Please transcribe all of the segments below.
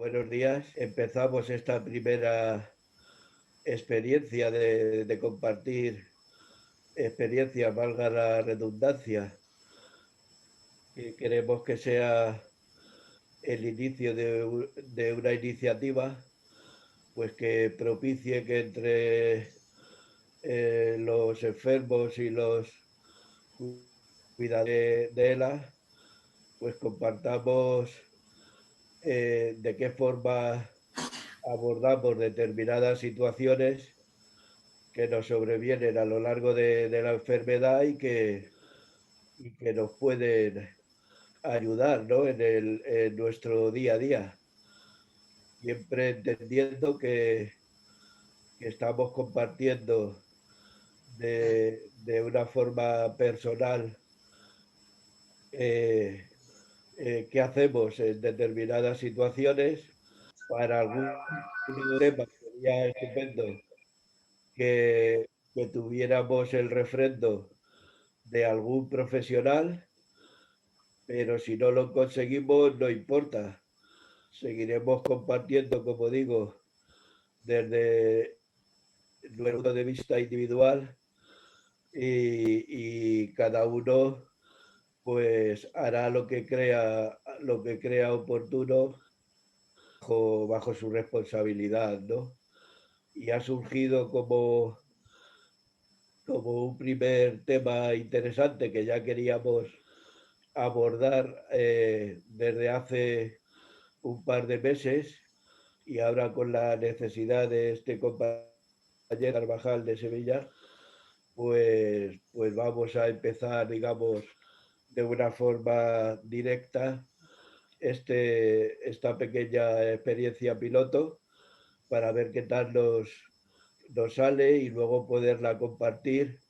Buenos días. Empezamos esta primera experiencia de compartir experiencia, valga la redundancia, que queremos que sea el inicio de una iniciativa, pues que propicie que entre los enfermos y los cuidadores de ELA, pues compartamos de qué forma abordamos determinadas situaciones que nos sobrevienen a lo largo de la enfermedad y que nos pueden ayudar, ¿no? En nuestro día a día, siempre entendiendo que estamos compartiendo de una forma personal eh, qué hacemos en determinadas situaciones. Para algunos temas sería estupendo que tuviéramos el refrendo de algún profesional, pero si no lo conseguimos, no importa. Seguiremos compartiendo, como digo, desde nuestro punto de vista individual y cada uno pues hará lo que crea oportuno bajo su responsabilidad, ¿no? Y ha surgido como un primer tema interesante que ya queríamos abordar desde hace un par de meses, y ahora con la necesidad de este compañero Carvajal de Sevilla, pues vamos a empezar, digamos, de una forma directa esta pequeña experiencia piloto para ver qué tal nos sale y luego poderla compartir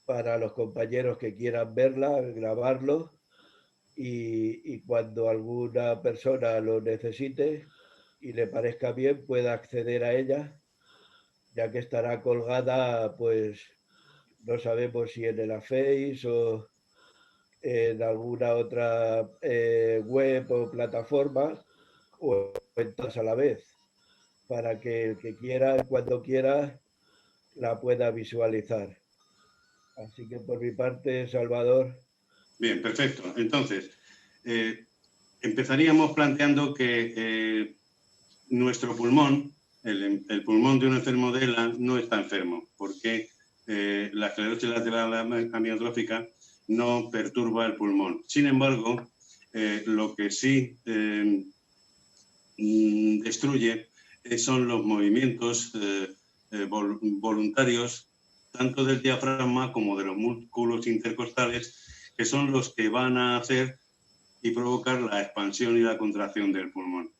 para los compañeros que quieran verla, grabarlo y cuando alguna persona lo necesite y le parezca bien pueda acceder a ella, ya que estará colgada, pues no sabemos si en el Face o en alguna otra web o plataforma o en todas a la vez, para que el que quiera, cuando quiera, la pueda visualizar. Así que por mi parte, Salvador. Bien, perfecto. Entonces, empezaríamos planteando que nuestro pulmón, el pulmón de un enfermo de ELA, no está enfermo, porque la esclerosis lateral amiotrófica no perturba el pulmón. Sin embargo, lo que sí destruye son los movimientos voluntarios, tanto del diafragma como de los músculos intercostales, que son los que van a hacer y provocar la expansión y la contracción del pulmón.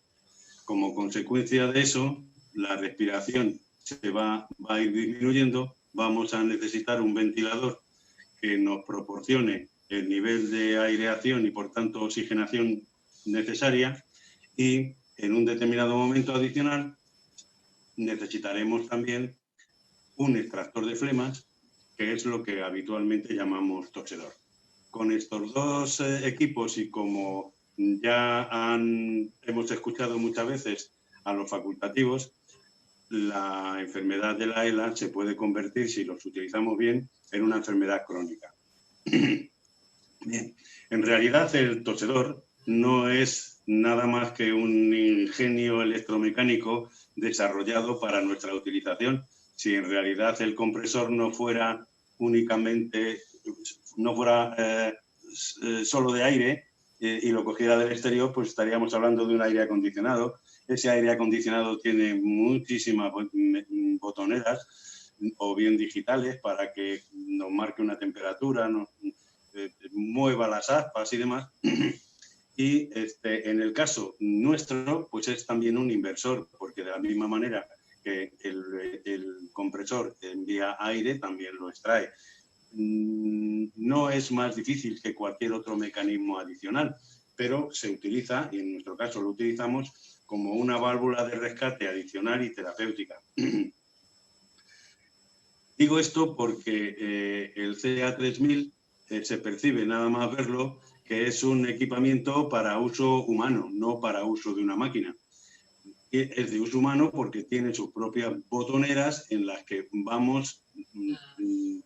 Como consecuencia de eso, la respiración se va a ir disminuyendo, vamos a necesitar un ventilador que nos proporcione el nivel de aireación y, por tanto, oxigenación necesaria, y en un determinado momento adicional necesitaremos también un extractor de flemas, que es lo que habitualmente llamamos tosedor. Con estos dos equipos, y como ya hemos escuchado muchas veces a los facultativos, la enfermedad de la ELA se puede convertir, si los utilizamos bien, en una enfermedad crónica. Bien, en realidad el tosedor no es nada más que un ingenio electromecánico desarrollado para nuestra utilización. Si en realidad el compresor no fuera únicamente, no fuera solo de aire y lo cogiera del exterior, pues estaríamos hablando de un aire acondicionado. Ese aire acondicionado tiene muchísimas botoneras, o bien digitales, para que nos marque una temperatura, mueva las aspas y demás. Y en el caso nuestro, pues es también un inversor, porque de la misma manera que el compresor envía aire, también lo extrae. No es más difícil que cualquier otro mecanismo adicional, pero se utiliza, y en nuestro caso lo utilizamos, como una válvula de rescate adicional y terapéutica. Digo esto porque el CA3000 se percibe, nada más verlo, que es un equipamiento para uso humano, no para uso de una máquina. es de uso humano porque tiene sus propias botoneras en las que vamos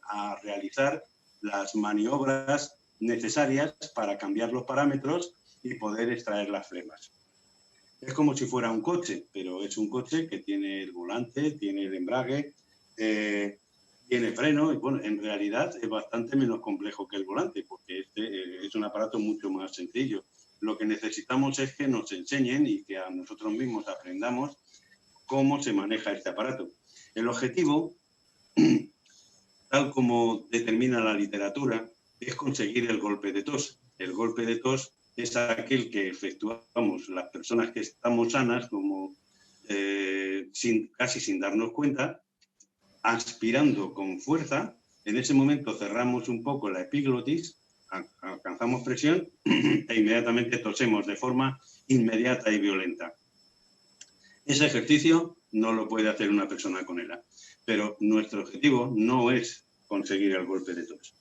a realizar las maniobras necesarias para cambiar los parámetros y poder extraer las flemas. Es como si fuera un coche, pero es un coche que tiene el volante, tiene el embrague, tiene freno, y bueno, en realidad es bastante menos complejo que el volante, porque este es un aparato mucho más sencillo. Lo que necesitamos es que nos enseñen y que a nosotros mismos aprendamos cómo se maneja este aparato. El objetivo, tal como determina la literatura, es conseguir el golpe de tos. El golpe de tos es aquel que efectuamos las personas que estamos sanas, como casi sin darnos cuenta, aspirando con fuerza. En ese momento cerramos un poco la epiglotis, alcanzamos presión e inmediatamente tosemos de forma inmediata y violenta. Ese ejercicio no lo puede hacer una persona con ELA, pero nuestro objetivo no es conseguir el golpe de tos.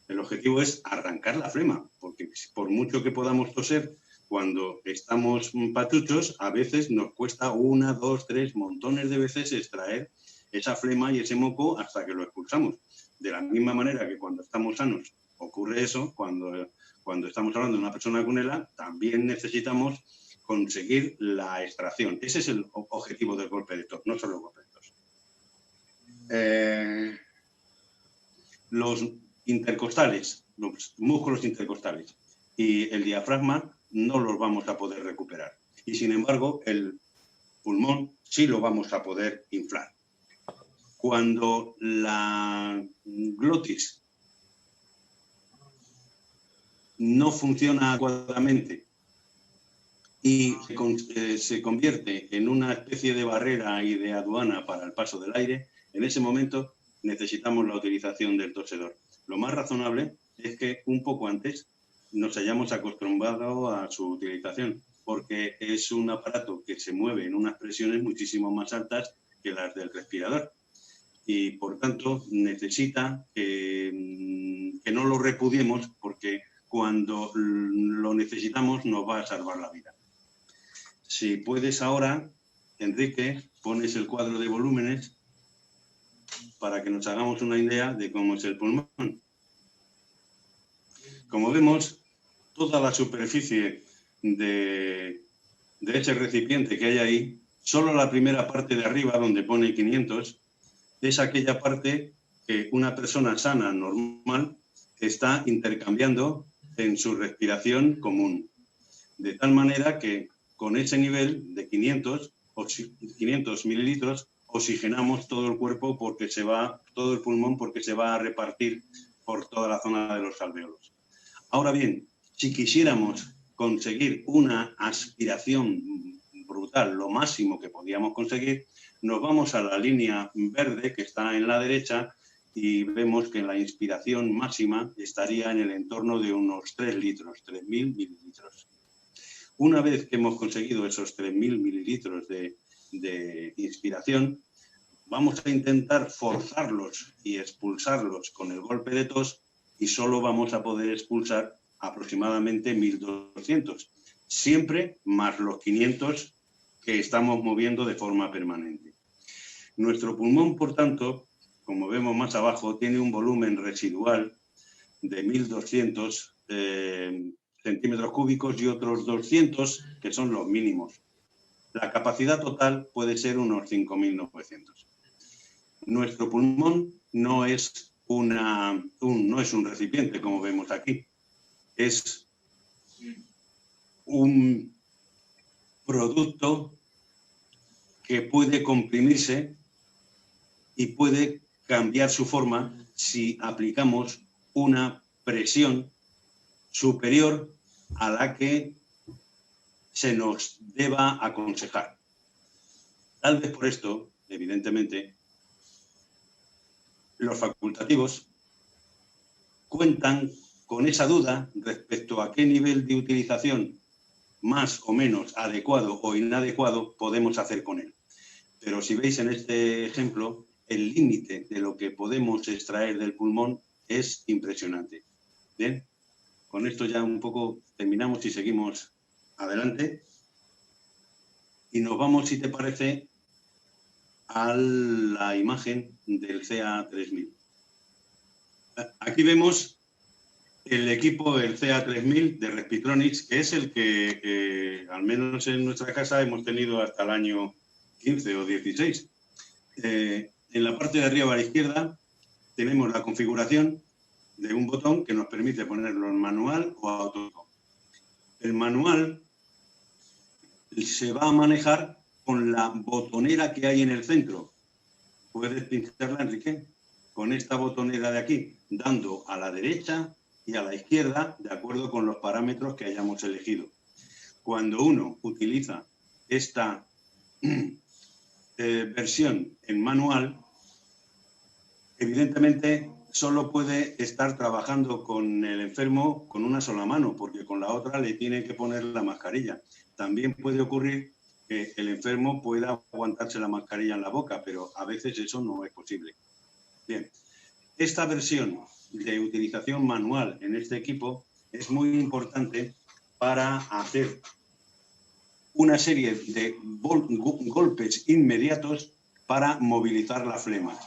El objetivo es arrancar la flema, porque por mucho que podamos toser, cuando estamos patuchos, a veces nos cuesta 1, 2, 3 montones de veces extraer esa flema y ese moco hasta que lo expulsamos. De la misma manera que cuando estamos sanos ocurre eso, cuando estamos hablando de una persona con ELA, también necesitamos conseguir la extracción. Ese es el objetivo del golpe de tos, no solo el golpe de tos. Los intercostales, los músculos intercostales y el diafragma no los vamos a poder recuperar. Y sin embargo, el pulmón sí lo vamos a poder inflar. Cuando la glotis no funciona adecuadamente y se convierte en una especie de barrera y de aduana para el paso del aire, en ese momento necesitamos la utilización del tosedor. Lo más razonable es que un poco antes nos hayamos acostumbrado a su utilización, porque es un aparato que se mueve en unas presiones muchísimo más altas que las del respirador. Y por tanto necesita que no lo repudiemos, porque cuando lo necesitamos nos va a salvar la vida. Si puedes ahora, Enrique, pones el cuadro de volúmenes para que nos hagamos una idea de cómo es el pulmón. Como vemos, toda la superficie de ese recipiente que hay ahí, solo la primera parte de arriba, donde pone 500, es aquella parte que una persona sana, normal, está intercambiando en su respiración común. De tal manera que con ese nivel de 500 mililitros oxigenamos todo el cuerpo, porque todo el pulmón, porque se va a repartir por toda la zona de los alvéolos. Ahora bien, si quisiéramos conseguir una aspiración brutal, lo máximo que podíamos conseguir, nos vamos a la línea verde que está en la derecha y vemos que la inspiración máxima estaría en el entorno de unos 3 litros, 3.000 mililitros. Una vez que hemos conseguido esos 3.000 mililitros de inspiración, vamos a intentar forzarlos y expulsarlos con el golpe de tos y solo vamos a poder expulsar aproximadamente 1.200, siempre más los 500 que estamos moviendo de forma permanente. Nuestro pulmón, por tanto, como vemos más abajo, tiene un volumen residual de 1.200 centímetros cúbicos y otros 200 que son los mínimos. La capacidad total puede ser unos 5.900. Nuestro pulmón no es un recipiente, como vemos aquí. Es un producto que puede comprimirse y puede cambiar su forma si aplicamos una presión superior a la que se nos deba aconsejar. Tal vez por esto, evidentemente, los facultativos cuentan con esa duda respecto a qué nivel de utilización más o menos adecuado o inadecuado podemos hacer con él. Pero si veis en este ejemplo, el límite de lo que podemos extraer del pulmón es impresionante. Bien, con esto ya un poco terminamos y seguimos adelante. Y nos vamos, si te parece, a la imagen del CA3000. Aquí vemos el equipo, el CA3000 de Respitronics, que es el que, al menos en nuestra casa, hemos tenido hasta el año 15 o 16. En la parte de arriba a la izquierda tenemos la configuración de un botón que nos permite ponerlo en manual o automático. El manual se va a manejar con la botonera que hay en el centro. Puedes pincharla, Enrique, con esta botonera de aquí, dando a la derecha y a la izquierda de acuerdo con los parámetros que hayamos elegido. Cuando uno utiliza esta versión en manual, evidentemente solo puede estar trabajando con el enfermo con una sola mano, porque con la otra le tiene que poner la mascarilla. También puede ocurrir que el enfermo pueda aguantarse la mascarilla en la boca, pero a veces eso no es posible. Bien, esta versión de utilización manual en este equipo es muy importante para hacer una serie de golpes inmediatos para movilizar la flema.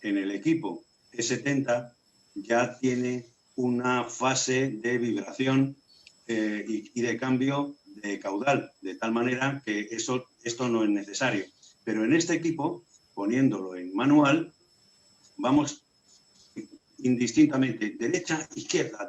En el equipo E70 ya tiene una fase de vibración y de cambio de caudal, de tal manera que esto no es necesario. Pero en este equipo, poniéndolo en manual, vamos indistintamente derecha, izquierda,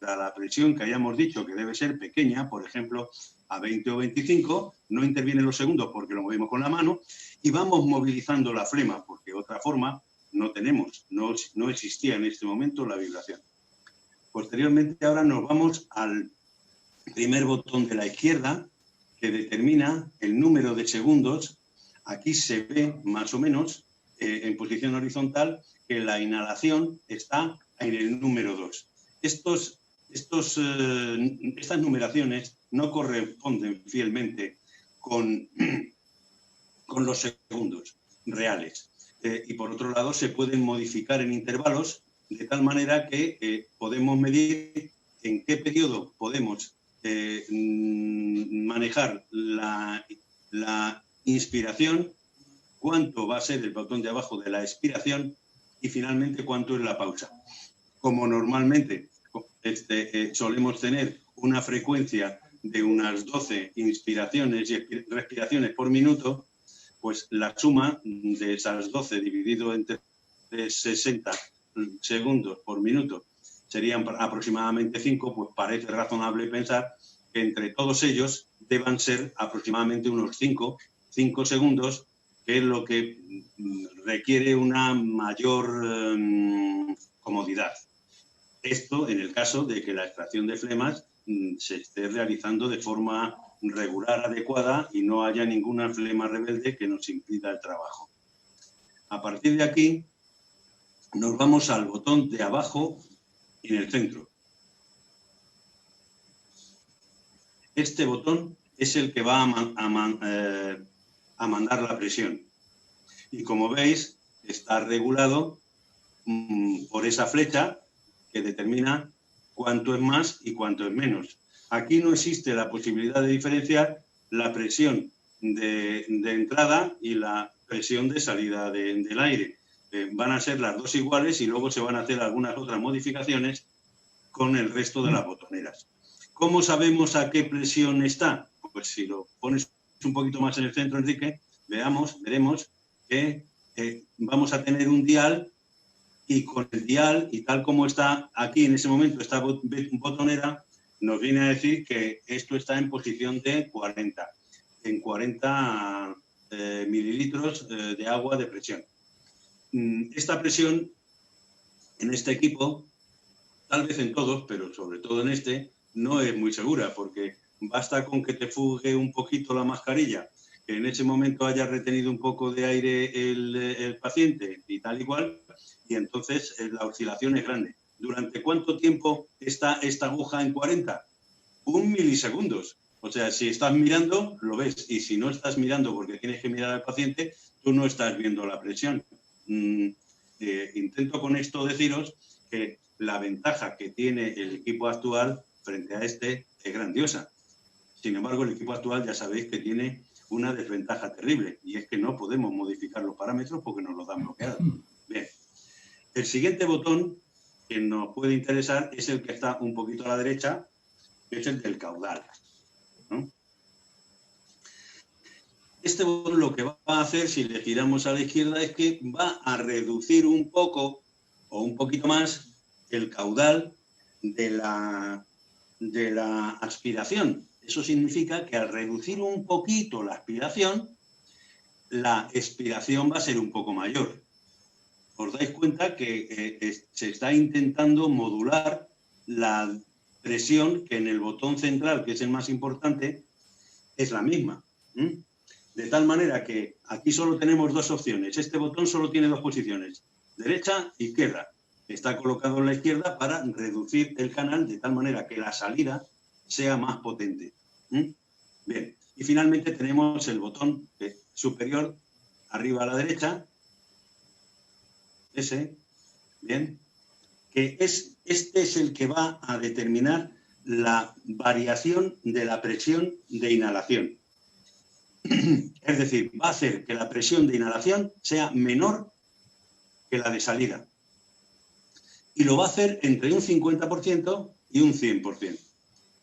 la presión que hayamos dicho que debe ser pequeña, por ejemplo, a 20 o 25, no intervienen los segundos porque lo movemos con la mano y vamos movilizando la flema, porque otra forma no tenemos, no existía en este momento la vibración. Posteriormente ahora nos vamos al primer botón de la izquierda que determina el número de segundos. Aquí se ve más o menos en posición horizontal que la inhalación está en el número 2. Estas numeraciones no corresponden fielmente con los segundos reales. Y por otro lado se pueden modificar en intervalos de tal manera que podemos medir en qué periodo podemos manejar la inspiración, cuánto va a ser el botón de abajo de la expiración y finalmente cuánto es la pausa. Como normalmente solemos tener una frecuencia de unas 12 inspiraciones y respiraciones por minuto, pues la suma de esas 12 dividido entre 60 segundos por minuto serían aproximadamente 5, pues parece razonable pensar que entre todos ellos deban ser aproximadamente unos 5 segundos, que es lo que requiere una mayor comodidad. Esto en el caso de que la extracción de flemas se esté realizando de forma regular, adecuada y no haya ninguna flema rebelde que nos impida el trabajo. A partir de aquí nos vamos al botón de abajo en el centro. Este botón es el que va a mandar la presión. Y como veis, está regulado por esa flecha que determina cuánto es más y cuánto es menos. Aquí no existe la posibilidad de diferenciar la presión de entrada y la presión de salida del aire. Van a ser las dos iguales y luego se van a hacer algunas otras modificaciones con el resto de las botoneras. ¿Cómo sabemos a qué presión está? Pues si lo pones un poquito más en el centro, Enrique, veremos que vamos a tener un dial y con el dial, y tal como está aquí en ese momento, esta botonera, nos viene a decir que esto está en posición de 40, en 40 mililitros de agua de presión. Esta presión en este equipo, tal vez en todos, pero sobre todo en este, no es muy segura, porque basta con que te fugue un poquito la mascarilla, que en ese momento haya retenido un poco de aire el paciente y tal y cual, y entonces la oscilación es grande. ¿Durante cuánto tiempo está esta aguja en 40? 1 milisegundos. O sea, si estás mirando, lo ves, y si no estás mirando porque tienes que mirar al paciente, tú no estás viendo la presión. Intento con esto deciros que la ventaja que tiene el equipo actual frente a este es grandiosa. Sin embargo, el equipo actual ya sabéis que tiene una desventaja terrible, y es que no podemos modificar los parámetros porque nos los dan bloqueados. Bien. El siguiente botón que nos puede interesar es el que está un poquito a la derecha, que es el del caudal, ¿no? Este botón lo que va a hacer, si le giramos a la izquierda, es que va a reducir un poco o un poquito más el caudal de la aspiración. Eso significa que al reducir un poquito la aspiración, la expiración va a ser un poco mayor. Os dais cuenta que se está intentando modular la presión, que en el botón central, que es el más importante, es la misma. De tal manera que aquí solo tenemos dos opciones. Este botón solo tiene dos posiciones, derecha e izquierda. Está colocado en la izquierda para reducir el canal de tal manera que la salida sea más potente. Bien, y finalmente tenemos el botón superior arriba a la derecha, ese, bien, que este es el que va a determinar la variación de la presión de inhalación. Es decir, va a hacer que la presión de inhalación sea menor que la de salida. Y lo va a hacer entre un 50% y un 100%.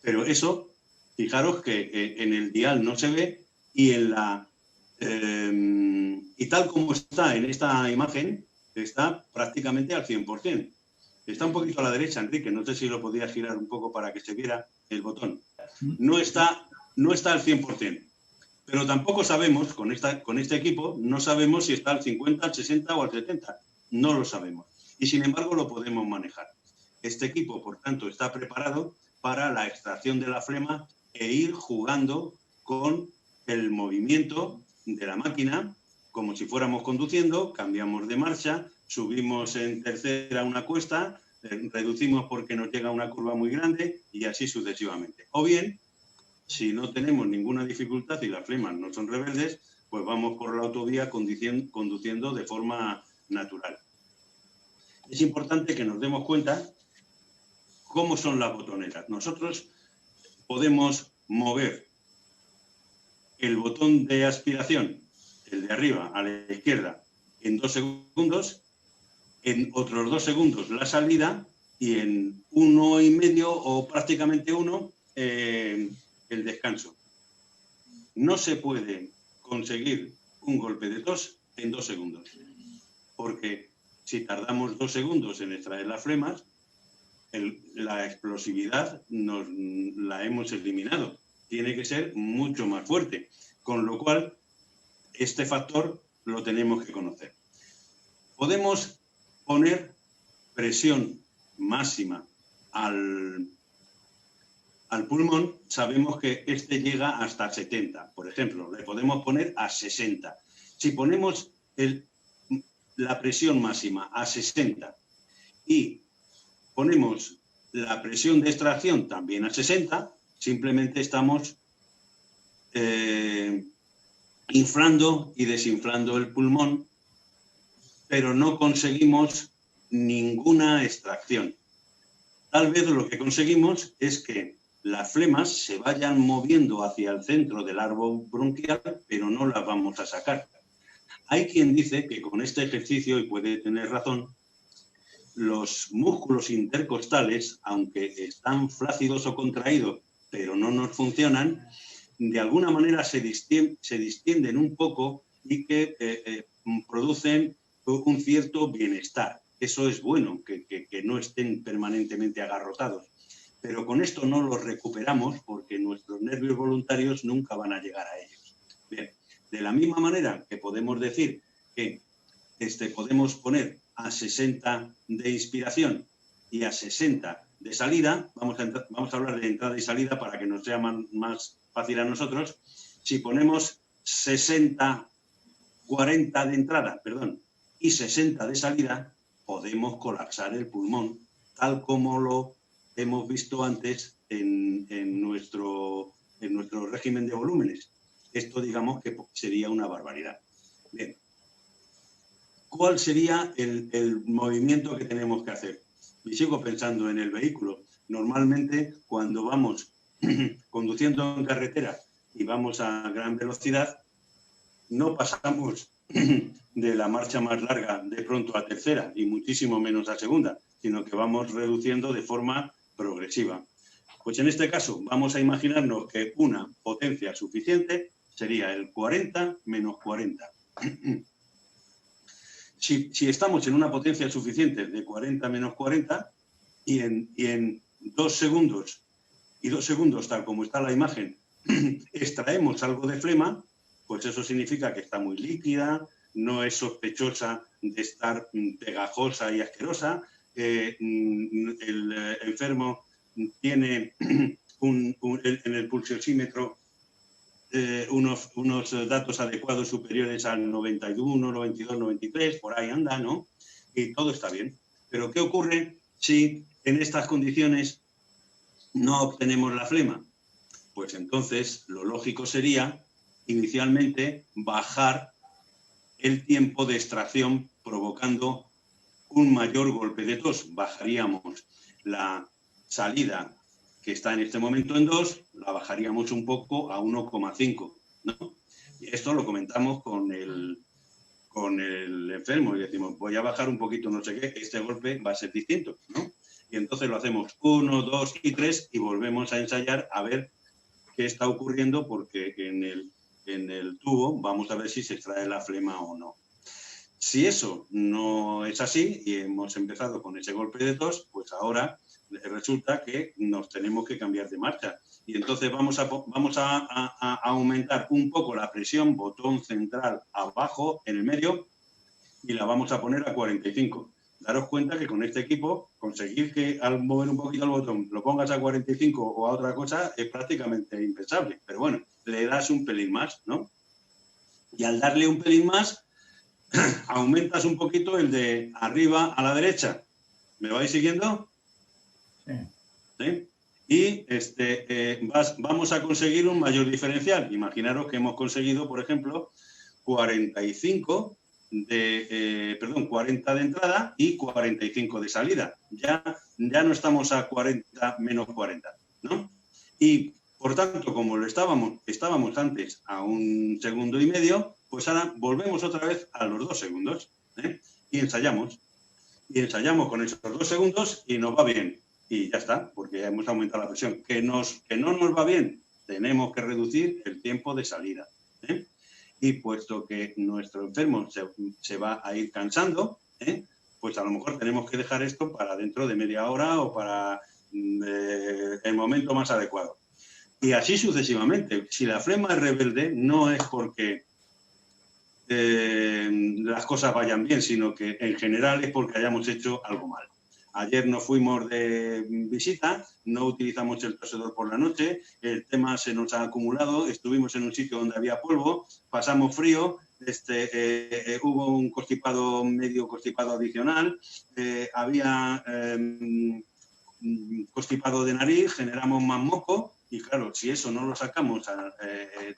Pero eso, fijaros que en el dial no se ve y y tal como está en esta imagen, está prácticamente al 100%. Está un poquito a la derecha, Enrique, no sé si lo podías girar un poco para que se viera el botón. No está al 100%. Pero tampoco sabemos, con este equipo, no sabemos si está al 50, al 60 o al 70. No lo sabemos. Y sin embargo lo podemos manejar. Este equipo, por tanto, está preparado para la extracción de la flema e ir jugando con el movimiento de la máquina, como si fuéramos conduciendo, cambiamos de marcha, subimos en tercera una cuesta, reducimos porque nos llega una curva muy grande y así sucesivamente. O bien, si no tenemos ninguna dificultad y las flemas no son rebeldes, pues vamos por la autovía conduciendo de forma natural. Es importante que nos demos cuenta cómo son las botoneras. Nosotros podemos mover el botón de aspiración, el de arriba a la izquierda, en 2 segundos, en otros 2 segundos la salida y en 1,5 o prácticamente 1 el descanso. No se puede conseguir un golpe de tos en 2 segundos, porque si tardamos 2 segundos en extraer las flemas, la explosividad la hemos eliminado. Tiene que ser mucho más fuerte, con lo cual este factor lo tenemos que conocer. Podemos poner presión máxima al pulmón. Sabemos que este llega hasta 70, por ejemplo, le podemos poner a 60. Si ponemos la presión máxima a 60 y ponemos la presión de extracción también a 60, simplemente estamos inflando y desinflando el pulmón, pero no conseguimos ninguna extracción. Tal vez lo que conseguimos es que las flemas se vayan moviendo hacia el centro del árbol bronquial, pero no las vamos a sacar. Hay quien dice que con este ejercicio, y puede tener razón, los músculos intercostales, aunque están flácidos o contraídos, pero no nos funcionan, de alguna manera se distienden un poco y que producen un cierto bienestar. Eso es bueno, que no estén permanentemente agarrotados. Pero con esto no los recuperamos porque nuestros nervios voluntarios nunca van a llegar a ellos. Bien, de la misma manera que podemos decir que podemos poner a 60 de inspiración y a 60 de salida, vamos a hablar de entrada y salida para que nos sea más fácil a nosotros. Si ponemos 40 de entrada, y 60 de salida, podemos colapsar el pulmón, tal como lo hemos visto antes en nuestro régimen de volúmenes. Esto, digamos, que sería una barbaridad. Bien. ¿Cuál sería el movimiento que tenemos que hacer? Y sigo pensando en el vehículo. Normalmente, cuando vamos conduciendo en carretera y vamos a gran velocidad, no pasamos de la marcha más larga de pronto a tercera y muchísimo menos a segunda, sino que vamos reduciendo de forma progresiva. Pues en este caso vamos a imaginarnos que una potencia suficiente sería el 40 menos 40. Si estamos en una potencia suficiente de 40 menos 40 y en 2 segundos, tal como está la imagen, extraemos algo de flema, pues eso significa que está muy líquida, no es sospechosa de estar pegajosa y asquerosa. El enfermo tiene en el pulsioxímetro unos datos adecuados superiores al 91, 92, 93, por ahí anda, ¿no? Y todo está bien. Pero ¿qué ocurre si en estas condiciones no obtenemos la flema? Pues entonces lo lógico sería inicialmente bajar el tiempo de extracción provocando un mayor golpe de tos. Bajaríamos la salida que está en este momento en 2, la bajaríamos un poco a 1,5, ¿no? Y esto lo comentamos con el enfermo y decimos, voy a bajar un poquito, no sé qué, este golpe va a ser distinto, ¿no? Y entonces lo hacemos 1, 2 y 3 y volvemos a ensayar a ver qué está ocurriendo, porque en el tubo vamos a ver si se extrae la flema o no. Si eso no es así y hemos empezado con ese golpe de tos, pues ahora resulta que nos tenemos que cambiar de marcha. Y entonces vamos a aumentar un poco la presión, botón central abajo, en el medio, y la vamos a poner a 45. Daros cuenta que con este equipo, conseguir que al mover un poquito el botón lo pongas a 45 o a otra cosa es prácticamente impensable. Pero bueno, le das un pelín más, ¿no? Y al darle un pelín más, aumentas un poquito el de arriba a la derecha. ¿Me vais siguiendo? Sí. ¿Sí? Y vamos a conseguir un mayor diferencial. Imaginaros que hemos conseguido, por ejemplo, 40 de entrada y 45 de salida. Ya no estamos a 40 menos 40, ¿no? Y, por tanto, como lo estábamos antes a 1,5 segundos, pues ahora volvemos otra vez a los 2 segundos, ¿eh? Y ensayamos. Y ensayamos con esos 2 segundos y nos va bien. Y ya está, porque hemos aumentado la presión. Que no nos va bien, tenemos que reducir el tiempo de salida, ¿eh? Y puesto que nuestro enfermo se va a ir cansando, ¿eh? Pues a lo mejor tenemos que dejar esto para dentro de media hora o para el momento más adecuado. Y así sucesivamente. Si la flema es rebelde, no es porque las cosas vayan bien, sino que en general es porque hayamos hecho algo mal. Ayer nos fuimos de visita, no utilizamos el tosedor por la noche, el tema se nos ha acumulado, estuvimos en un sitio donde había polvo, pasamos frío, hubo un constipado, medio constipado adicional, había constipado de nariz, generamos más moco y claro, si eso no lo sacamos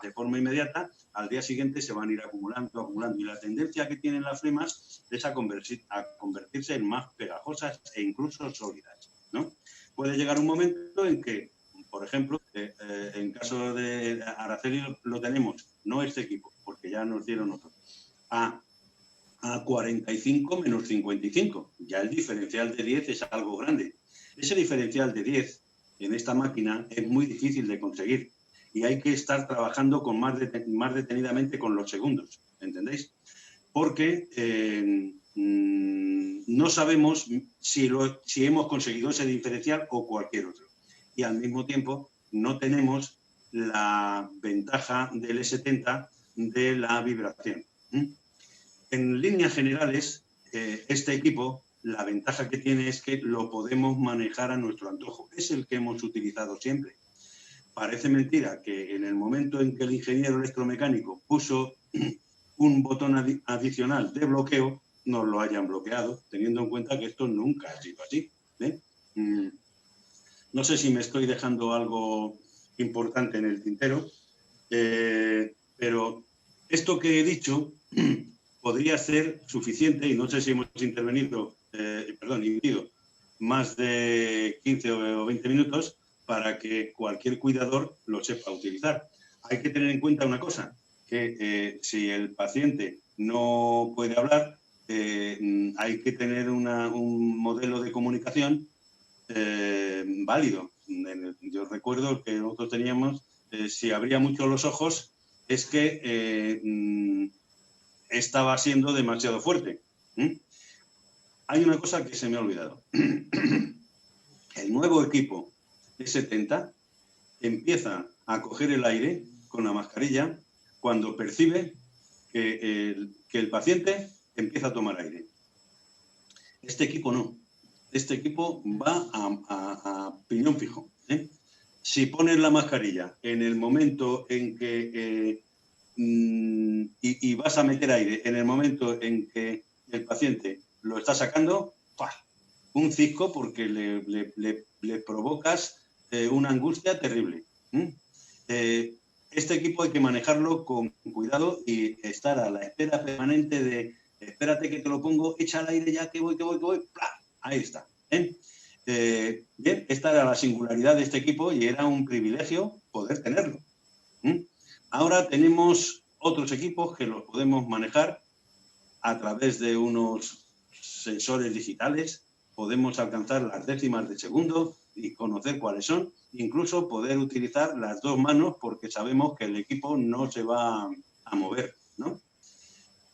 de forma inmediata, al día siguiente se van a ir acumulando y la tendencia que tienen las flemas es a convertirse en más pegajosas e incluso sólidas, ¿no? Puede llegar un momento en que, por ejemplo, en caso de Araceli lo tenemos, no este equipo, porque ya nos dieron otro, a 45 menos 55, ya el diferencial de 10 es algo grande. Ese diferencial de 10 en esta máquina es muy difícil de conseguir y hay que estar trabajando más detenidamente con los segundos, ¿entendéis? Porque no sabemos si hemos conseguido ese diferencial o cualquier otro. Y al mismo tiempo no tenemos la ventaja del E70 de la vibración. En líneas generales, este equipo, la ventaja que tiene es que lo podemos manejar a nuestro antojo. Es el que hemos utilizado siempre. Parece mentira que en el momento en que el ingeniero electromecánico puso un botón adicional de bloqueo, nos lo hayan bloqueado, teniendo en cuenta que esto nunca ha sido así, ¿eh? No sé si me estoy dejando algo importante en el tintero, pero esto que he dicho podría ser suficiente, y no sé si hemos intervenido más de 15 o 20 minutos, para que cualquier cuidador lo sepa utilizar. Hay que tener en cuenta una cosa, que si el paciente no puede hablar, hay que tener un modelo de comunicación válido. Yo recuerdo que nosotros teníamos, si abría mucho los ojos, es que estaba siendo demasiado fuerte. Hay una cosa que se me ha olvidado. El nuevo equipo E70 empieza a coger el aire con la mascarilla cuando percibe que el paciente empieza a tomar aire. Este equipo no. Este equipo va a piñón fijo. Si pones la mascarilla en el momento en que y vas a meter aire en el momento en que el paciente lo está sacando, ¡pah!, un cisco, porque le provocas una angustia terrible. Este equipo hay que manejarlo con cuidado y estar a la espera permanente de espérate que te lo pongo, echa el aire ya que voy, ¡plá! Ahí está. Bien, esta era la singularidad de este equipo y era un privilegio poder tenerlo. Ahora tenemos otros equipos que los podemos manejar a través de unos sensores digitales, podemos alcanzar las décimas de segundo y conocer cuáles son, incluso poder utilizar las dos manos porque sabemos que el equipo no se va a mover, ¿no?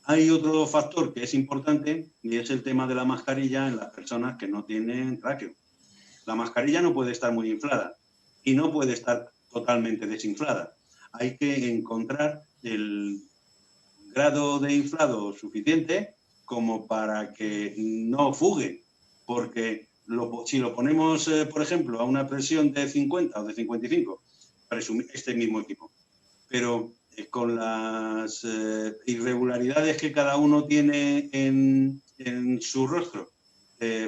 Hay otro factor que es importante y es el tema de la mascarilla en las personas que no tienen tráqueo. La mascarilla no puede estar muy inflada y no puede estar totalmente desinflada. Hay que encontrar el grado de inflado suficiente como para que no fugue, porque si lo ponemos, por ejemplo, a una presión de 50 o de 55, este mismo equipo, pero con las irregularidades que cada uno tiene en su rostro,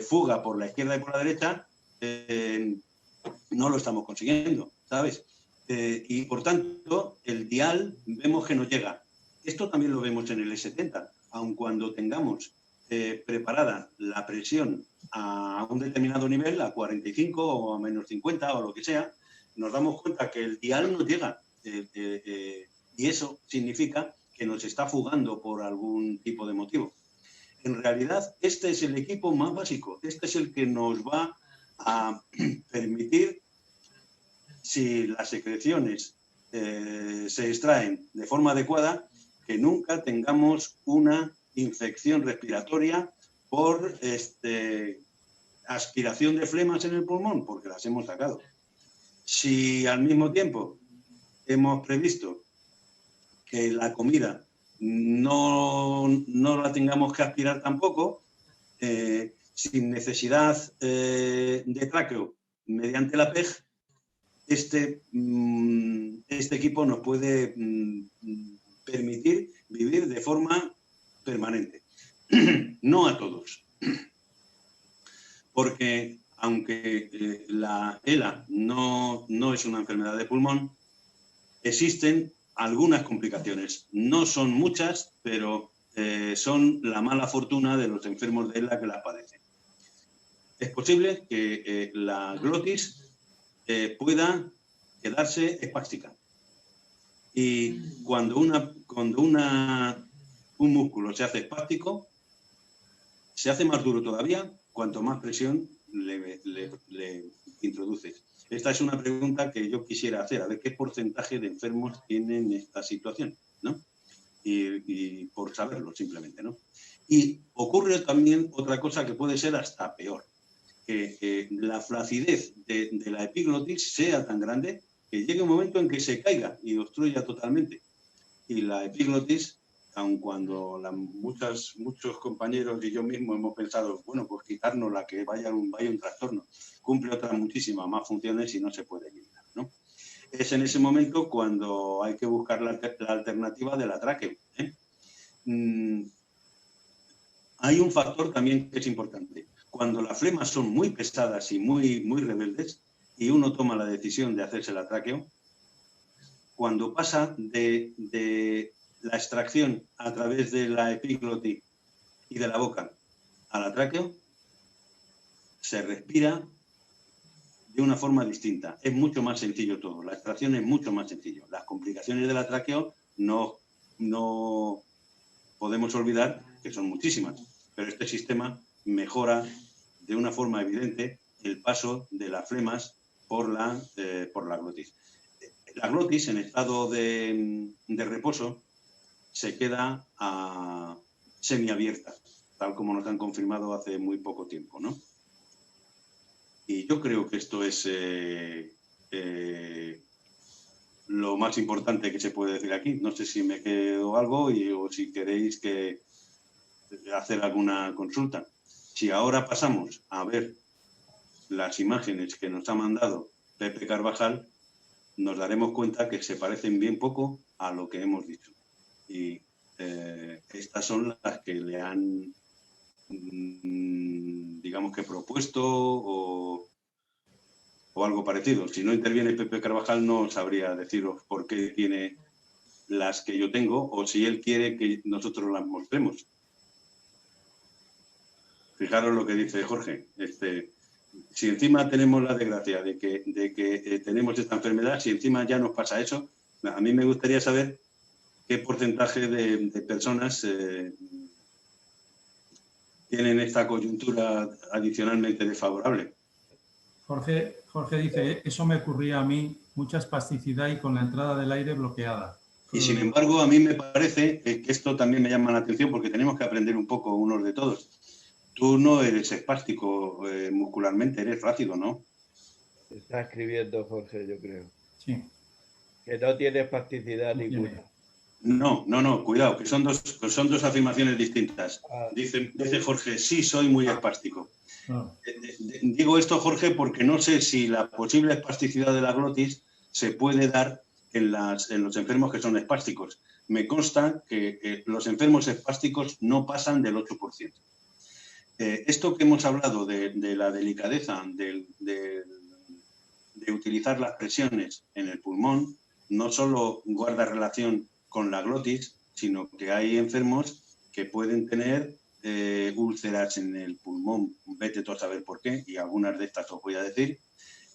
fuga por la izquierda y por la derecha, no lo estamos consiguiendo, ¿sabes? Y por tanto, el dial vemos que no llega. Esto también lo vemos en el E70, aun cuando tengamos preparada la presión a un determinado nivel, a 45 o a menos 50 o lo que sea, nos damos cuenta que el dial no llega. Y eso significa que nos está fugando por algún tipo de motivo. En realidad, este es el equipo más básico. Este es el que nos va a permitir, si las secreciones se extraen de forma adecuada, que nunca tengamos una infección respiratoria por aspiración de flemas en el pulmón, porque las hemos sacado. Si al mismo tiempo hemos previsto que la comida no la tengamos que aspirar tampoco, sin necesidad de tráqueo mediante la PEG, este equipo nos puede permitir vivir de forma permanente. No a todos, porque aunque la ELA no es una enfermedad de pulmón, existen algunas complicaciones. No son muchas, pero son la mala fortuna de los enfermos de ELA que las padecen. Es posible que la glotis pueda quedarse espástica. Y cuando un músculo se hace espástico, se hace más duro todavía cuanto más presión le introduces. Esta es una pregunta que yo quisiera hacer, a ver qué porcentaje de enfermos tienen esta situación, ¿no? Y por saberlo simplemente, ¿no? Y ocurre también otra cosa que puede ser hasta peor, que la flacidez de la epiglotis sea tan grande que llegue un momento en que se caiga y obstruya totalmente. Y la epiglotis, aun cuando muchos compañeros y yo mismo hemos pensado, bueno, pues quitárnosla, que vaya un trastorno, cumple otras muchísimas más funciones y no se puede eliminar, ¿no? Es en ese momento cuando hay que buscar la alternativa de la tráqueo. Hay un factor también que es importante. Cuando las flemas son muy pesadas y muy rebeldes y uno toma la decisión de hacerse la tráqueo, cuando pasa de la extracción a través de la epiglotis y de la boca a la tráqueo, se respira de una forma distinta. Es mucho más sencillo todo. La extracción es mucho más sencillo. Las complicaciones de la tráqueo no podemos olvidar que son muchísimas, pero este sistema mejora de una forma evidente el paso de las flemas por la glotis. La glotis, en estado de reposo, se queda semiabierta, tal como nos han confirmado hace muy poco tiempo, ¿no? Y yo creo que esto es lo más importante que se puede decir aquí. No sé si me quedo algo o si queréis hacer alguna consulta. Si ahora pasamos a ver las imágenes que nos ha mandado Pepe Carvajal, nos daremos cuenta que se parecen bien poco a lo que hemos dicho. Y estas son las que le han, digamos que propuesto o algo parecido. Si no interviene Pepe Carvajal, no sabría deciros por qué tiene las que yo tengo o si él quiere que nosotros las mostremos. Fijaros lo que dice Jorge. Si encima tenemos la desgracia de que tenemos esta enfermedad, si encima ya nos pasa eso, a mí me gustaría saber qué porcentaje de personas tienen esta coyuntura adicionalmente desfavorable. Jorge dice, eso me ocurría a mí, mucha espasticidad y con la entrada del aire bloqueada. Y sin embargo, a mí me parece que esto también me llama la atención porque tenemos que aprender un poco unos de todos. Tú no eres espástico muscularmente, eres flácido, ¿no? Está escribiendo Jorge, yo creo. Sí. Que no tiene espasticidad ninguna. No, cuidado, que son dos afirmaciones distintas. Dice Jorge, sí, soy muy espástico. Digo esto, Jorge, porque no sé si la posible espasticidad de la glotis se puede dar en los enfermos que son espásticos. Me consta que los enfermos espásticos no pasan del 8%. Esto que hemos hablado de la delicadeza de utilizar las presiones en el pulmón, no solo guarda relación con la glotis, sino que hay enfermos que pueden tener úlceras en el pulmón, vete tú a saber por qué, y algunas de estas os voy a decir.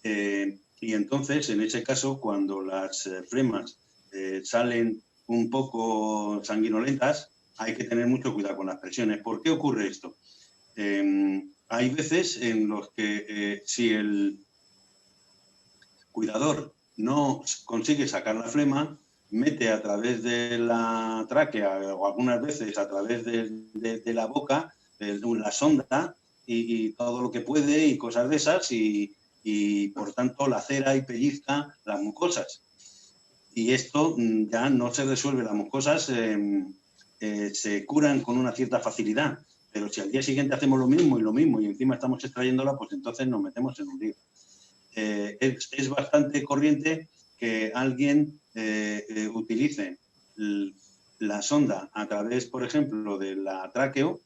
Y entonces, en ese caso, cuando las flemas salen un poco sanguinolentas, hay que tener mucho cuidado con las presiones. ¿Por qué ocurre esto? Hay veces en los que si el cuidador no consigue sacar la flema, mete a través de la tráquea o algunas veces a través de la boca la sonda y todo lo que puede y cosas de esas y por tanto lacera y pellizca las mucosas. Y esto ya no se resuelve, las mucosas se curan con una cierta facilidad, pero si al día siguiente hacemos lo mismo y encima estamos extrayéndola, pues entonces nos metemos en un lío. Es bastante corriente que alguien utilice la sonda a través, por ejemplo, de la tráqueo,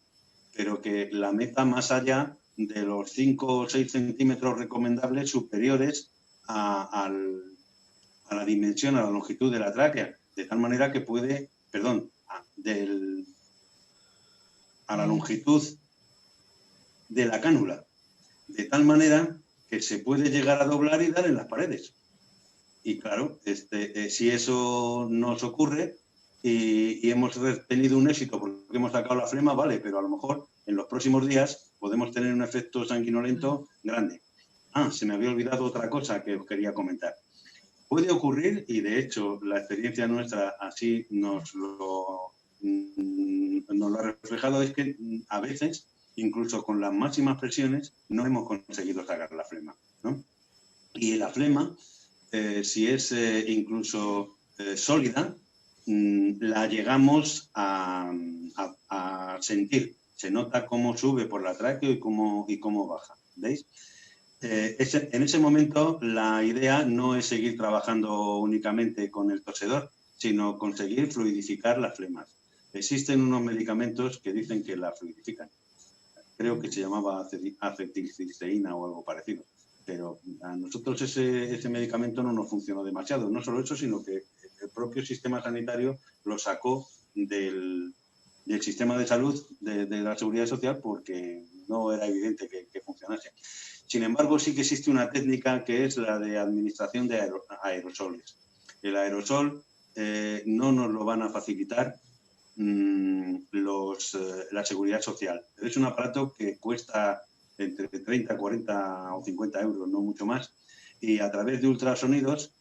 pero que la meta más allá de los 5 o 6 centímetros recomendables superiores a la dimensión, a la longitud de la tráquea, de tal manera que puede, a la longitud de la cánula, de tal manera que se puede llegar a doblar y dar en las paredes. Y claro, si eso nos ocurre y hemos tenido un éxito porque hemos sacado la flema, vale, pero a lo mejor en los próximos días podemos tener un efecto sanguinolento grande. Se me había olvidado otra cosa que os quería comentar. Puede ocurrir, y de hecho la experiencia nuestra así nos lo ha reflejado, es que a veces, incluso con las máximas presiones, no hemos conseguido sacar la flema, ¿no? Y la flema, si es incluso sólida, la llegamos a sentir. Se nota cómo sube por la tráquea y cómo baja, ¿veis? En ese momento la idea no es seguir trabajando únicamente con el tosedor, sino conseguir fluidificar las flemas. Existen unos medicamentos que dicen que la fluidifican. Creo que se llamaba acetilcisteína o algo parecido. Pero a nosotros ese medicamento no nos funcionó demasiado. No solo eso, sino que el propio sistema sanitario lo sacó del sistema de salud de la Seguridad Social porque no era evidente que funcionase. Sin embargo, sí que existe una técnica que es la de administración de aerosoles. El aerosol no nos lo van a facilitar la seguridad social. Es un aparato que cuesta entre 30, 40 o 50 euros, no mucho más, y a través de ultrasonidos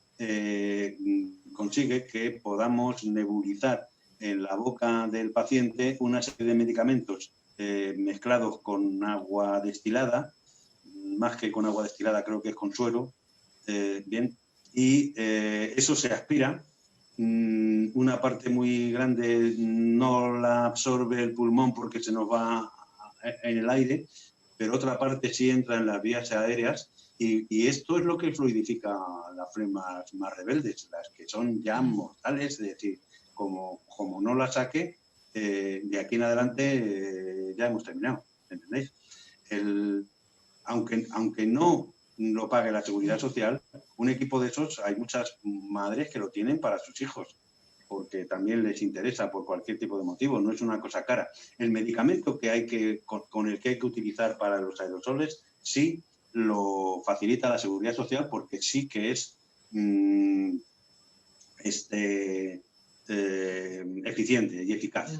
consigue que podamos nebulizar en la boca del paciente una serie de medicamentos mezclados con agua destilada, más que con agua destilada, creo que es con suero, bien, y eso se aspira. Una parte muy grande no la absorbe el pulmón porque se nos va en el aire, pero otra parte sí entra en las vías aéreas y esto es lo que fluidifica las flemas más rebeldes, las que son ya mortales, es decir, como no la saque, de aquí en adelante ya hemos terminado, ¿entendéis? Aunque no lo pague la seguridad social, un equipo de esos, hay muchas madres que lo tienen para sus hijos, porque también les interesa por cualquier tipo de motivo, no es una cosa cara. El medicamento con el que hay que utilizar para los aerosoles sí lo facilita la seguridad social porque sí que es eficiente y eficaz.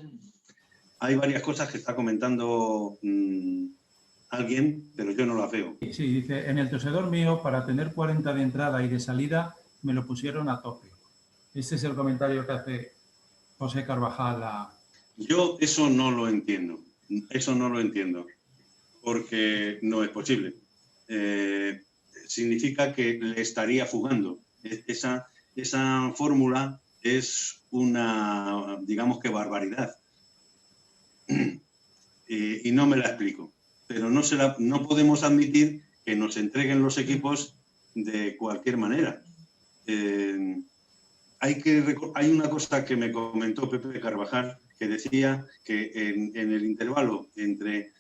Hay varias cosas que está comentando alguien, pero yo no la veo. Sí, dice, en el tosedor mío, para tener 40 de entrada y de salida, me lo pusieron a tope. Este es el comentario que hace José Carvajal. Yo eso no lo entiendo. Eso no lo entiendo. Porque no es posible. Significa que le estaría fugando. Esa fórmula es una, digamos que barbaridad. Y no me la explico. Pero no podemos admitir que nos entreguen los equipos de cualquier manera. Hay una cosa que me comentó Pepe Carvajal, que decía que en el intervalo entre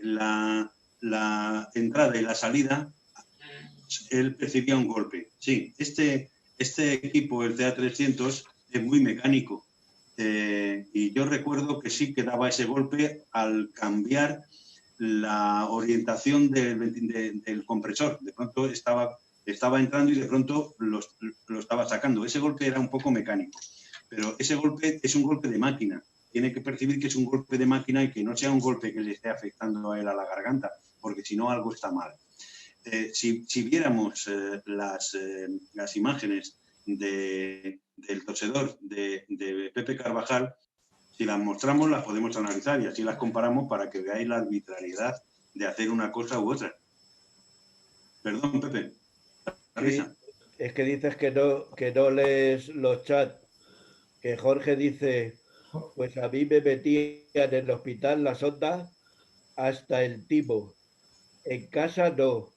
la entrada y la salida, él percibía un golpe. Sí, este equipo, el TA300, es muy mecánico. Y yo recuerdo que sí que daba ese golpe al cambiar la orientación del compresor. De pronto estaba entrando y de pronto lo estaba sacando. Ese golpe era un poco mecánico, pero ese golpe es un golpe de máquina. Tiene que percibir que es un golpe de máquina y que no sea un golpe que le esté afectando a él a la garganta, porque si no algo está mal. Si viéramos las imágenes del tosedor de Pepe Carvajal, si las mostramos las podemos analizar y así las comparamos para que veáis la arbitrariedad de hacer una cosa u otra. Perdón, Pepe. Sí, es que dices que no lees los chats. Que Jorge dice, pues a mí me metían en el hospital la sonda hasta el timo. En casa no.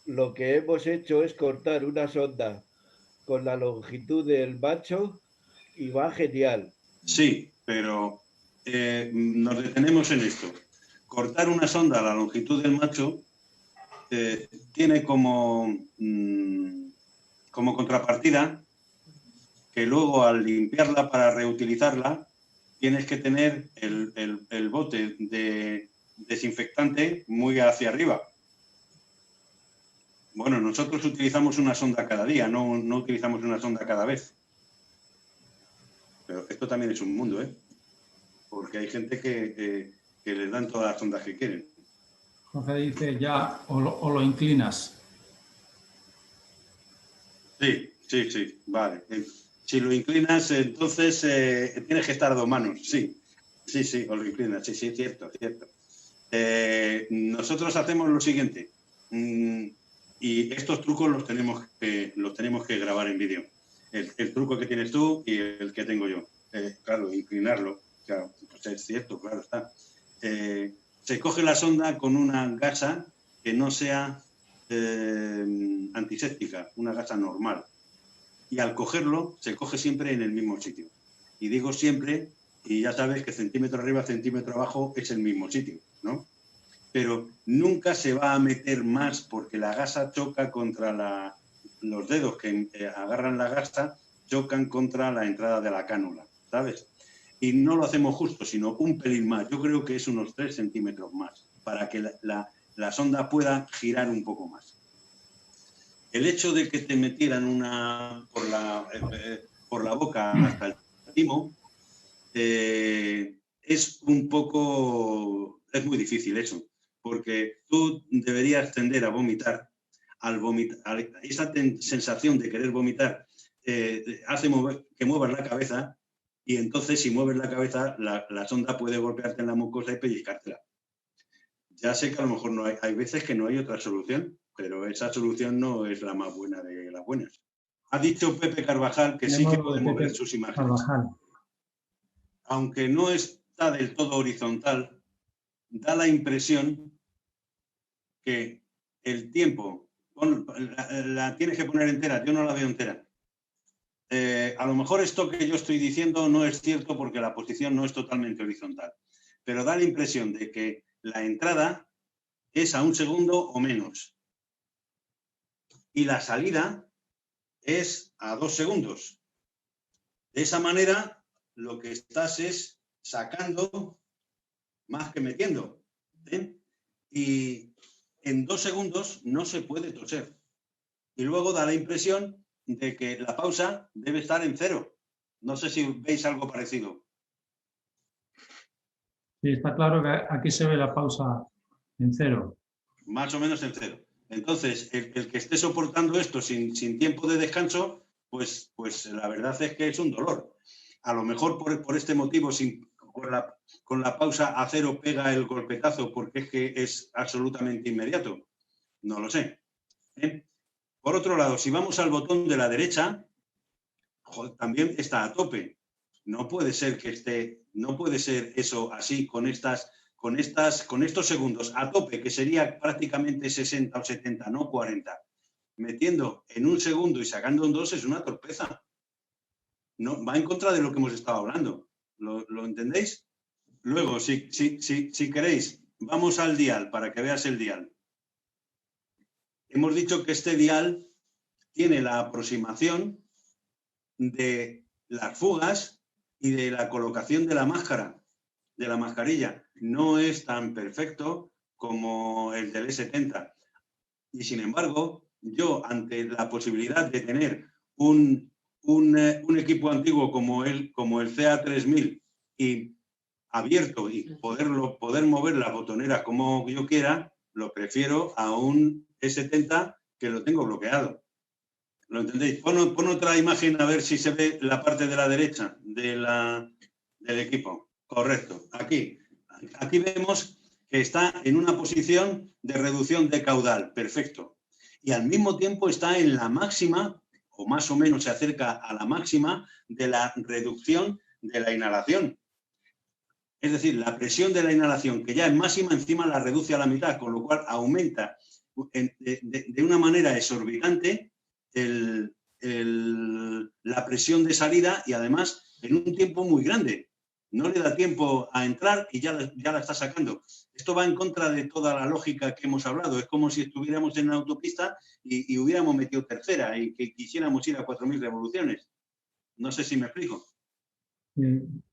Lo que hemos hecho es cortar una sonda con la longitud del macho y va genial. Sí, pero nos detenemos en esto. Cortar una sonda a la longitud del macho tiene como contrapartida que luego al limpiarla para reutilizarla tienes que tener el bote de desinfectante muy hacia arriba. Bueno, nosotros utilizamos una sonda cada día, no utilizamos una sonda cada vez. Pero esto también es un mundo, ¿eh? Porque hay gente que les dan todas las sondas que quieren. Jorge dice ya, o lo inclinas. Sí, vale. Si lo inclinas, entonces tienes que estar a dos manos, sí, o lo inclinas, sí, cierto. Nosotros hacemos lo siguiente, y estos trucos los tenemos que grabar en vídeo. El truco que tienes tú y el que tengo yo. Claro, inclinarlo, claro, pues es cierto, claro está. Se coge la sonda con una gasa que no sea antiséptica, una gasa normal. Y al cogerlo, se coge siempre en el mismo sitio. Y digo siempre, y ya sabes que centímetro arriba, centímetro abajo es el mismo sitio, ¿no? Pero nunca se va a meter más porque la gasa choca contra los dedos que agarran la gasa, chocan contra la entrada de la cánula, ¿sabes? Y no lo hacemos justo, sino un pelín más. Yo creo que es unos 3 centímetros más, para que la sonda pueda girar un poco más. El hecho de que te metieran por la boca hasta el timo es muy difícil eso, porque tú deberías tender a vomitar. Esa sensación de querer vomitar hace que muevas la cabeza, y entonces si mueves la cabeza la sonda puede golpearte en la mucosa y pellizcártela. Ya sé que a lo mejor hay veces que no hay otra solución, pero esa solución no es la más buena de las buenas. Ha dicho Pepe Carvajal que sí que podemos ver sus imágenes. Carvajal. Aunque no está del todo horizontal, da la impresión que el tiempo, la tienes que poner entera, yo no la veo entera. A lo mejor esto que yo estoy diciendo no es cierto porque la posición no es totalmente horizontal, pero da la impresión de que la entrada es a 1 segundo o menos y la salida es a 2 segundos. De esa manera, lo que estás es sacando más que metiendo. Y en 2 segundos no se puede toser. Y luego da la impresión de que la pausa debe estar en 0. No sé si veis algo parecido. Sí, está claro que aquí se ve la pausa en 0. Más o menos en 0. Entonces, el que esté soportando esto sin tiempo de descanso, pues la verdad es que es un dolor. A lo mejor por este motivo, con la pausa a 0 pega el golpetazo porque es que es absolutamente inmediato. No lo sé. Por otro lado, si vamos al botón de la derecha, también está a tope. No puede ser eso así con estos segundos a tope, que sería prácticamente 60 o 70, no 40. Metiendo en 1 segundo y sacando en 2 es una torpeza. No, va en contra de lo que hemos estado hablando. ¿Lo entendéis? Luego, si queréis, vamos al dial para que veas el dial. Hemos dicho que este dial tiene la aproximación de las fugas y de la colocación de la máscara, de la mascarilla. No es tan perfecto como el del E70. Y sin embargo, yo ante la posibilidad de tener un equipo antiguo como el CA3000 y abierto y poder mover las botoneras como yo quiera, lo prefiero a un E70 que lo tengo bloqueado. ¿Lo entendéis? Pon otra imagen a ver si se ve la parte de la derecha del equipo. Correcto. Aquí vemos que está en una posición de reducción de caudal. Perfecto. Y al mismo tiempo está en la máxima, o más o menos se acerca a la máxima, de la reducción de la inhalación. Es decir, la presión de la inhalación, que ya es máxima, encima la reduce a la mitad, con lo cual aumenta de una manera exorbitante la presión de salida y además en un tiempo muy grande. No le da tiempo a entrar y ya la está sacando. Esto va en contra de toda la lógica que hemos hablado. Es como si estuviéramos en una autopista y hubiéramos metido tercera y que quisiéramos ir a 4.000 revoluciones. No sé si me explico.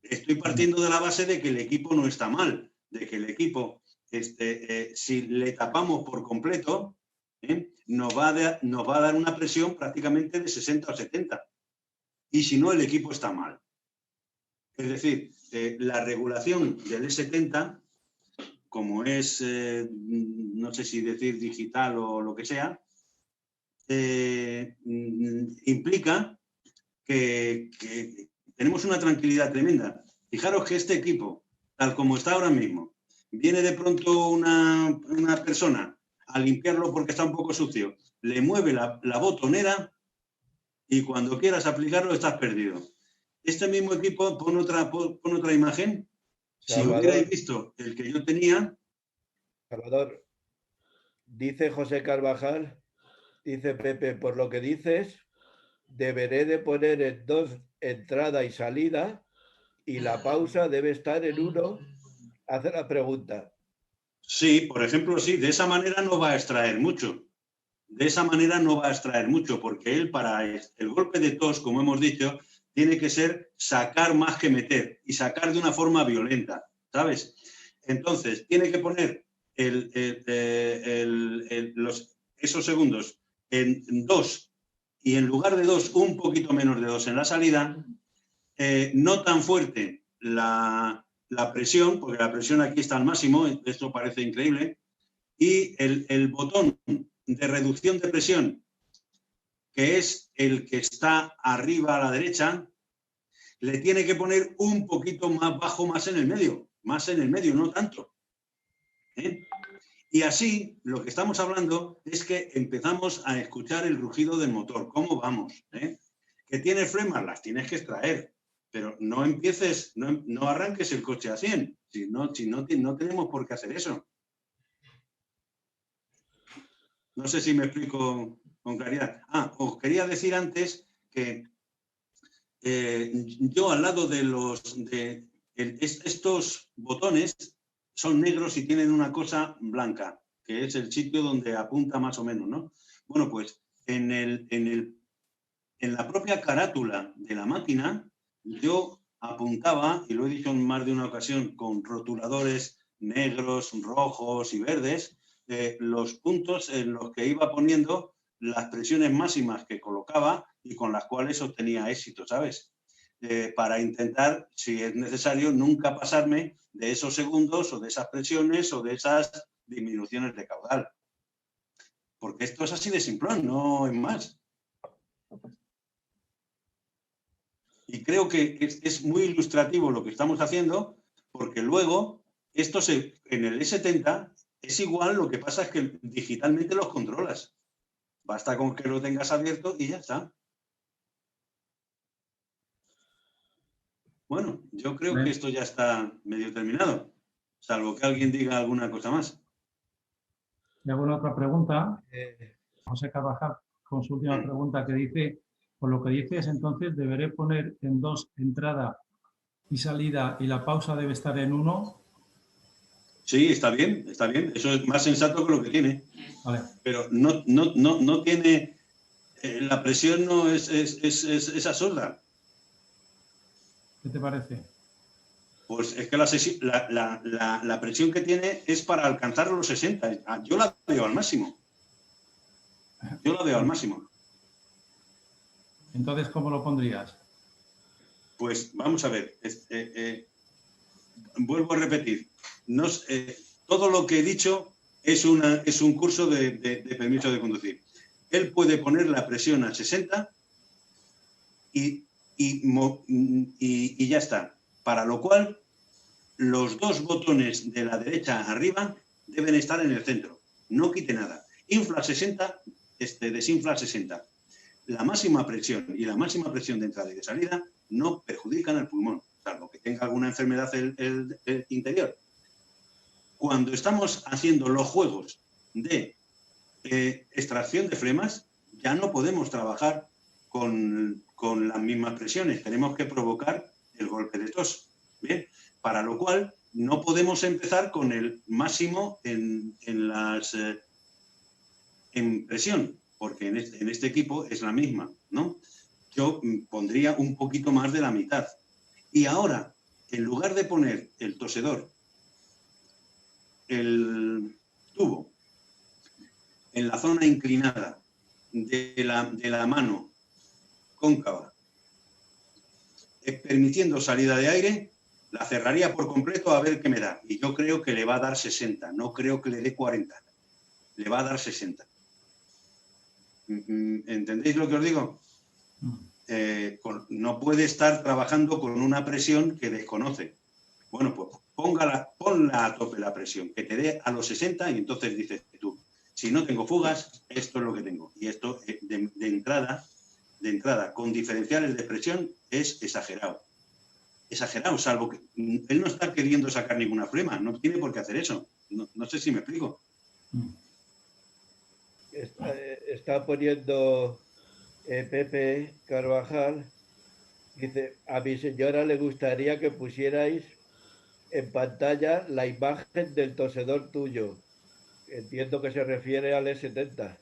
Estoy partiendo de la base de que el equipo no está mal, de que el equipo, si le tapamos por completo, nos va a dar una presión prácticamente de 60 o 70. Y si no, el equipo está mal. Es decir, la regulación del E70, como es, no sé si decir digital o lo que sea, implica que tenemos una tranquilidad tremenda. Fijaros que este equipo, tal como está ahora mismo, viene de pronto una persona a limpiarlo porque está un poco sucio, le mueve la botonera y cuando quieras aplicarlo estás perdido. Este mismo equipo, pon otra imagen. Salvador, si hubierais visto el que yo tenía... Salvador, dice José Carvajal, dice Pepe, por lo que dices, deberé de poner en 2 entrada y salida y la pausa debe estar en 1. Hace la pregunta. Sí, por ejemplo, sí, de esa manera no va a extraer mucho. De esa manera no va a extraer mucho, porque él para el golpe de tos, como hemos dicho, tiene que ser sacar más que meter y sacar de una forma violenta, ¿sabes? Entonces, tiene que poner esos segundos en 2 y en lugar de 2, un poquito menos de 2 en la salida, no tan fuerte la presión, porque la presión aquí está al máximo, esto parece increíble, y el botón de reducción de presión, que es el que está arriba a la derecha, le tiene que poner un poquito más bajo, más en el medio, no tanto. Y así, lo que estamos hablando es que empezamos a escuchar el rugido del motor, cómo vamos. Que tienes flemas, las tienes que extraer, pero no empieces, no arranques el coche a 100, no tenemos por qué hacer eso. No sé si me explico con claridad. Os quería decir antes que yo al lado de estos botones son negros y tienen una cosa blanca, que es el sitio donde apunta más o menos, ¿no? Bueno, pues en la propia carátula de la máquina yo apuntaba, y lo he dicho en más de una ocasión, con rotuladores negros, rojos y verdes, los puntos en los que iba poniendo las presiones máximas que colocaba y con las cuales obtenía éxito, ¿sabes? Para intentar, si es necesario, nunca pasarme de esos segundos o de esas presiones o de esas disminuciones de caudal. Porque esto es así de simplón, no es más. Y creo que es muy ilustrativo lo que estamos haciendo, porque luego, esto en el E70 es igual, lo que pasa es que digitalmente los controlas. Basta con que lo tengas abierto y ya está. Bueno, yo creo que esto ya está medio terminado, salvo que alguien diga alguna cosa más. ¿Y alguna otra pregunta? José Carvajal, con su última pregunta, que dice, por lo que dices, entonces, ¿deberé poner en 2 entrada y salida y la pausa debe estar en 1? Sí, está bien, está bien. Eso es más sensato que lo que tiene. Vale. Pero no tiene... la presión no es absurda. ¿Qué te parece? Pues es que la presión que tiene es para alcanzar los 60. Yo la veo al máximo. Entonces, ¿cómo lo pondrías? Pues vamos a ver. Vuelvo a repetir. Todo lo que he dicho es un curso de permiso de conducir. Él puede poner la presión a 60 y ya está. Para lo cual, los 2 botones de la derecha arriba deben estar en el centro. No quite nada. Infla 60, desinfla 60. La máxima presión y la máxima presión de entrada y de salida no perjudican al pulmón, salvo que tenga alguna enfermedad el interior. Cuando estamos haciendo los juegos de extracción de flemas, ya no podemos trabajar con las mismas presiones. Tenemos que provocar el golpe de tos. ¿Bien? Para lo cual no podemos empezar con el máximo en presión, porque en este equipo es la misma, ¿no? Yo pondría un poquito más de la mitad. Y ahora, en lugar de poner el tosedor, el tubo, en la zona inclinada de la mano cóncava, permitiendo salida de aire, la cerraría por completo a ver qué me da. Y yo creo que le va a dar 60, no creo que le dé 40. Le va a dar 60. ¿Entendéis lo que os digo? No puede estar trabajando con una presión que desconoce. Bueno, pues ponla a tope la presión, que te dé a los 60 y entonces dices tú, si no tengo fugas, esto es lo que tengo. Y esto de entrada, con diferenciales de presión, es exagerado. Exagerado, salvo que él no está queriendo sacar ninguna flema, no tiene por qué hacer eso. No sé si me explico. Está poniendo Pepe Carvajal, dice, a mi señora le gustaría que pusierais en pantalla la imagen del tosedor tuyo. Entiendo que se refiere al E70.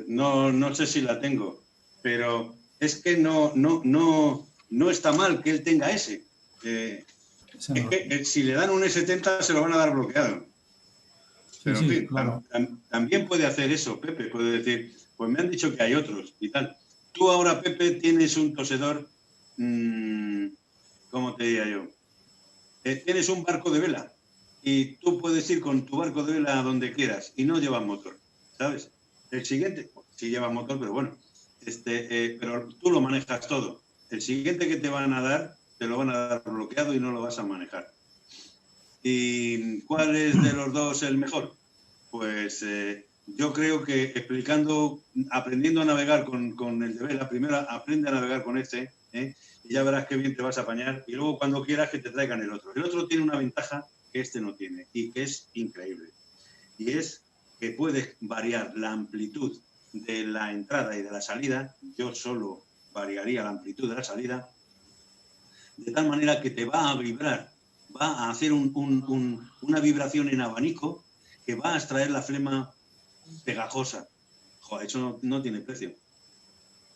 No sé si la tengo, pero es que no está mal que él tenga ese. Es que si le dan un E70 se lo van a dar bloqueado. Pero sí, en fin, claro. también puede hacer eso, Pepe, puede decir, pues me han dicho que hay otros y tal. Tú ahora, Pepe, tienes un tosedor, ¿cómo te diría yo? Tienes un barco de vela y tú puedes ir con tu barco de vela a donde quieras y no llevas motor, ¿sabes? El siguiente, sí llevas motor, pero bueno, pero tú lo manejas todo. El siguiente que te van a dar, te lo van a dar bloqueado y no lo vas a manejar. ¿Y cuál es de los dos el mejor? Pues yo creo que aprendiendo a navegar con el de vela, primero aprende a navegar con este, y ya verás qué bien te vas a apañar, y luego cuando quieras que te traigan el otro. El otro tiene una ventaja que este no tiene, y que es increíble, y es que puedes variar la amplitud de la entrada y de la salida. Yo solo variaría la amplitud de la salida, de tal manera que te va a vibrar, va a hacer una vibración en abanico que va a extraer la flema pegajosa. Joder, eso no tiene precio,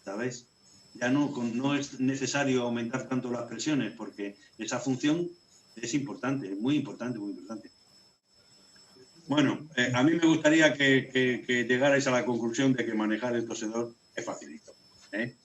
¿sabes? Ya no es necesario aumentar tanto las presiones porque esa función es importante, es muy importante, muy importante. Bueno, a mí me gustaría que llegarais a la conclusión de que manejar el tosedor es facilito, ¿eh?